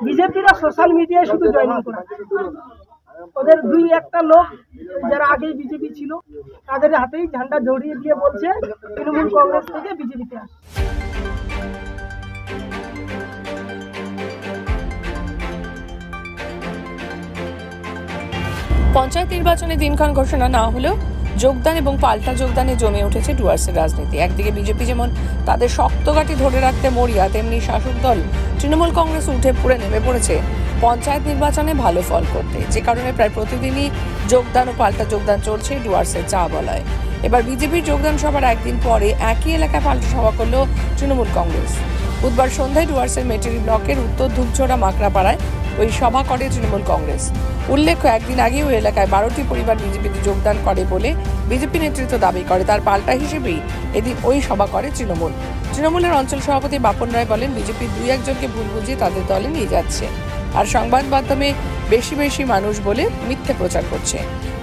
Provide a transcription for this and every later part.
বিজেপিরা social মিডিয়ায় শুধু joining করে, ওদের দুই একটা লোক যারা আগে বিজেপি ছিল তাদের হাতেই ঝান্ডা জড়িয়ে দিয়ে বলছে তৃণমূল কংগ্রেস থেকে বিজেপিতে আসে। পঞ্চায়েত নির্বাচনে দিনক্ষণ ঘোষণা না হলেও যোগদান এবং পাল্টা যোগদানে জমে উঠেছে ডুয়ার্সের রাজনীতি। একদিকে বিজেপি যেমন তাদের শক্ত গাঁটি ধরে রাখতে মরিয়া, তেমনি শাসক দল তৃণমূল কংগ্রেস উঠে পড়ে নেমে পড়েছে পঞ্চায়েত নির্বাচনে ভালো ফল করতে, যে কারণে প্রায় প্রতিদিনই যোগদান ও পাল্টা যোগদান চলছে ডুয়ার্সের চা বলায়। এবার বিজেপির যোগদান সভার একদিন পরে একই এলাকায় পাল্টা সভা করল তৃণমূল কংগ্রেস। বুধবার সন্ধ্যায় ডুয়ার্সের মেটেরি ব্লকের উত্তর ধূপঝোড়া মাকড়াপাড়ায় ওই সভা করে তৃণমূল কংগ্রেস। উল্লেখ্য, একদিন আগে ওই এলাকায় 12টি পরিবার বিজেপিতে যোগদান করে বলে বিজেপি নেতৃত্ব দাবি করে। তার পাল্টা হিসেবেই এদিন ওই সভা করে তৃণমূলের অঞ্চল সভাপতি বাপন রায় বলেন, বিজেপি দুই একজনকে ভুল বুঝিয়ে তাদের দলে নিয়ে যাচ্ছে আর সংবাদ মাধ্যমে বেশি বেশি মানুষ বলে মিথ্যে প্রচার করছে।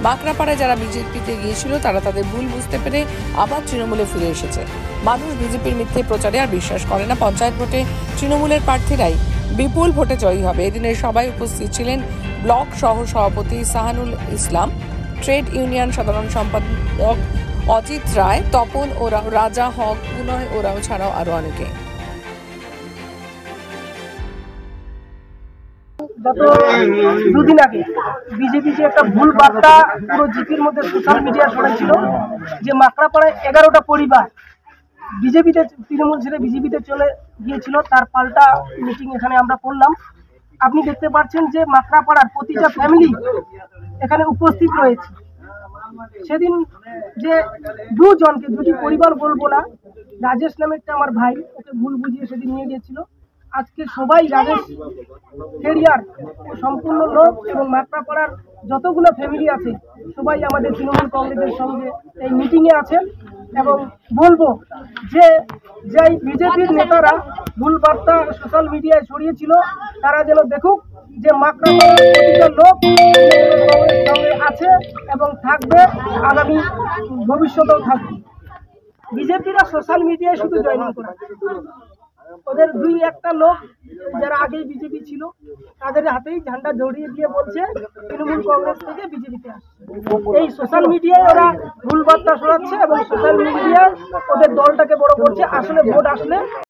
মাকড়াপাড়ায় যারা বিজেপিতে গিয়েছিল তারা তাদের ভুল বুঝতে পেরে আবার তৃণমূলে ফিরে এসেছে। মানুষ বিজেপির মিথ্যে প্রচারে আর বিশ্বাস করে না। পঞ্চায়েত ভোটে তৃণমূলের প্রার্থীরাই বিপুল ভোটে জয়ী হবে। এদিনের সভায় উপস্থিত ছিলেন ব্লক সহ সভাপতি সাহানুল ইসলাম, ট্রেড ইউনিয়ন সাধারণ সম্পাদক অজিত রায়, তপন ওরাও, রাজা হক, পুনয় ওরাও ছাড়াও আরো অনেকে। গত দুদিন আগে বিজেপি যে একটা ভুল বার্তা পুরো জিপির মধ্যে সোশ্যাল মিডিয়া ছড়াচ্ছিল যে মাকড়াপাড়ায় 11টা পরিবার বিজেপিতে তৃণমূল ছেড়ে বিজেপিতে চলে গিয়েছিল, তার পাল্টা মিটিং এখানে আমরা করলাম। আপনি দেখতে পাচ্ছেন যে মাকড়াপাড়ার প্রতিটা ফ্যামিলি এখানে উপস্থিত রয়েছে। সেদিন যে দুটি পরিবার বলবো না, রাজেশ নামে একটা আমার ভাই, ওকে ভুল বুঝিয়ে সেদিন নিয়ে গিয়েছিল। আজকে সবাই রাজেশ এরিয়ার সম্পূর্ণ লোক এবং মাকড়াপাড়ার যতগুলো ফ্যামিলি আছে সবাই আমাদের তৃণমূল কংগ্রেসের সঙ্গে এই মিটিংয়ে আছেন এবং বলবো যে যেই বিজেপির নেতারা ভুল বার্তা সোশ্যাল মিডিয়ায় ছড়িয়েছিল তারা যেন দেখুক যে মাকড়াপাড়ার প্রতিটা লোক কংগ্রেসের সঙ্গে আছে এবং থাকবে, আগামী ভবিষ্যতেও থাকবে। বিজেপিরা সোশ্যাল মিডিয়ায় শুধু জয়েনিং করে, ওদের দুই একটা লোক যারা আগে বিজেপি ছিল তাদের হাতেই ঝান্ডা জড়িয়ে দিয়ে বলছে তৃণমূল কংগ্রেস থেকে বিজেপিতে আসে। এই সোশ্যাল মিডিয়ায় ওরা ভুল বার্তা ছড়াচ্ছে এবং সোশ্যাল মিডিয়ায় ওদের দলটাকে বড় করছে। আসলে ভোট আসলে